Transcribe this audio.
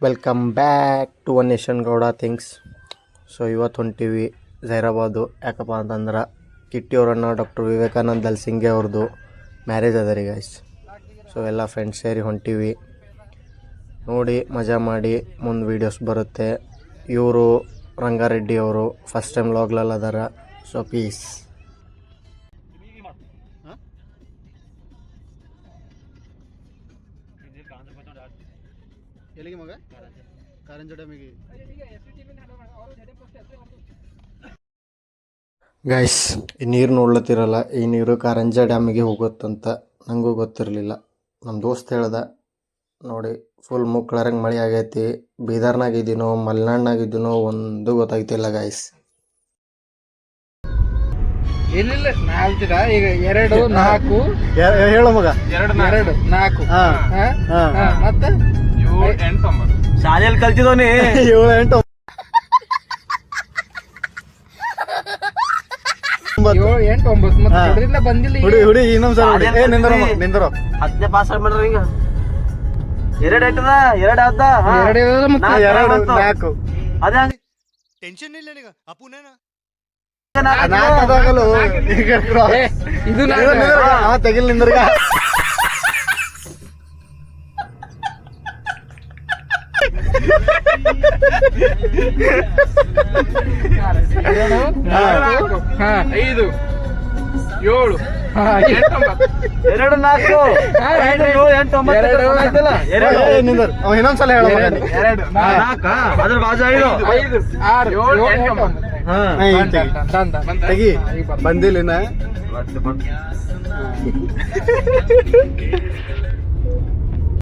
Welcome back to one nation Gowda things. So ಇವತ್ತು ಹೊಂಟೀವಿ ಜೈರಾಬಾದು. ಯಾಕಪ್ಪ ಅಂತಂದ್ರೆ ಕಿಟ್ಟಿಯವರನ್ನು ಡಾಕ್ಟರ್ ವಿವೇಕಾನಂದ ದಲ್ಸಿಂಗೆ ಅವ್ರದ್ದು ಮ್ಯಾರೇಜ್ ಅದ ರೀ ಗೈಸ್. ಸೊ ಎಲ್ಲ ಫ್ರೆಂಡ್ಸ್ ಸೇರಿ ಹೊಂಟೀವಿ. ನೋಡಿ ಮಜಾ ಮಾಡಿ ಮುಂದೆ ವೀಡಿಯೋಸ್ ಬರುತ್ತೆ. ಇವರು ರಂಗಾರೆಡ್ಡಿ ಅವರು ಫಸ್ಟ್ ಟೈಮ್ ಲಾಗ್ಲಲ್ಲಿ ಅದಾರ. So peace. ಎಲ್ಲಿಗೆ ಮಗ ಕಾರಂಜ ಡ್ಯಾಮಿಗೆ. ಗೈಸ್, ಈ ನೀರು ನೋಡ್ಲತ್ತಿರಲ್ಲ, ಈ ನೀರು ಕಾರಂಜ ಡ್ಯಾಮಿಗೆ ಹೋಗುತ್ತಂತ ನನಗೂ ಗೊತ್ತಿರಲಿಲ್ಲ. ನಮ್ಮ ದೋಸ್ತ್ ಹೇಳ್ದ. ನೋಡಿ ಫುಲ್ ಮುಕ್ಳರಂಗೆ ಮಳೆ ಆಗೈತಿ. ಬೀದರ್ನಾಗಿದ್ದೀನೋ ಮಲೆನಾಡ್ನಾಗಿದ್ದೀನೋ ಒಂದು ಗೊತ್ತಾಗ್ತಿಲ್ಲ ಗೈಸ್. ಏನಿಲ್ಲ ನಾಲ್ತಿದ ಈಗ 2 4 ಹೇಳು ಮಗ. 2 4 ಮತ್ತೆ 7 8 9 ಶಾಲೆಯಲ್ಲಿ ಕಲ್ತಿದೋನಿ 7 8 7 8 9 ಮತ್ತೆ ಹೊಡೆದಿಲ್ಲ ಬಂದಿಲ್ಲ. ಹುಡಿ ಇನ್ನೊಂದು ಸಲ ನಿಂದರು 10ನೇ ಪಾಸ್ ಮಾಡ್ರಿ. ಈಗ 2 ಆಯ್ತದ 2 ಆದ 2 ಮತ್ತೆ 4 ಅದೇ ಟೆನ್ಷನ್ ಇಲ್ಲ ನಿಗ ಅಪ್ಪುನೇನ ಇದು ತೆಗಿಲ್ ನಿಂದ್ರಗ. ಐದು 7 8 2 4 ಇನ್ನೊಂದ್ಸಲ ಹೇಳ. 2 4 ಅದ್ರ ಬಾಜು 5 6 7 8 ತೆಗಿ ಬಂದಿಲ್ಲ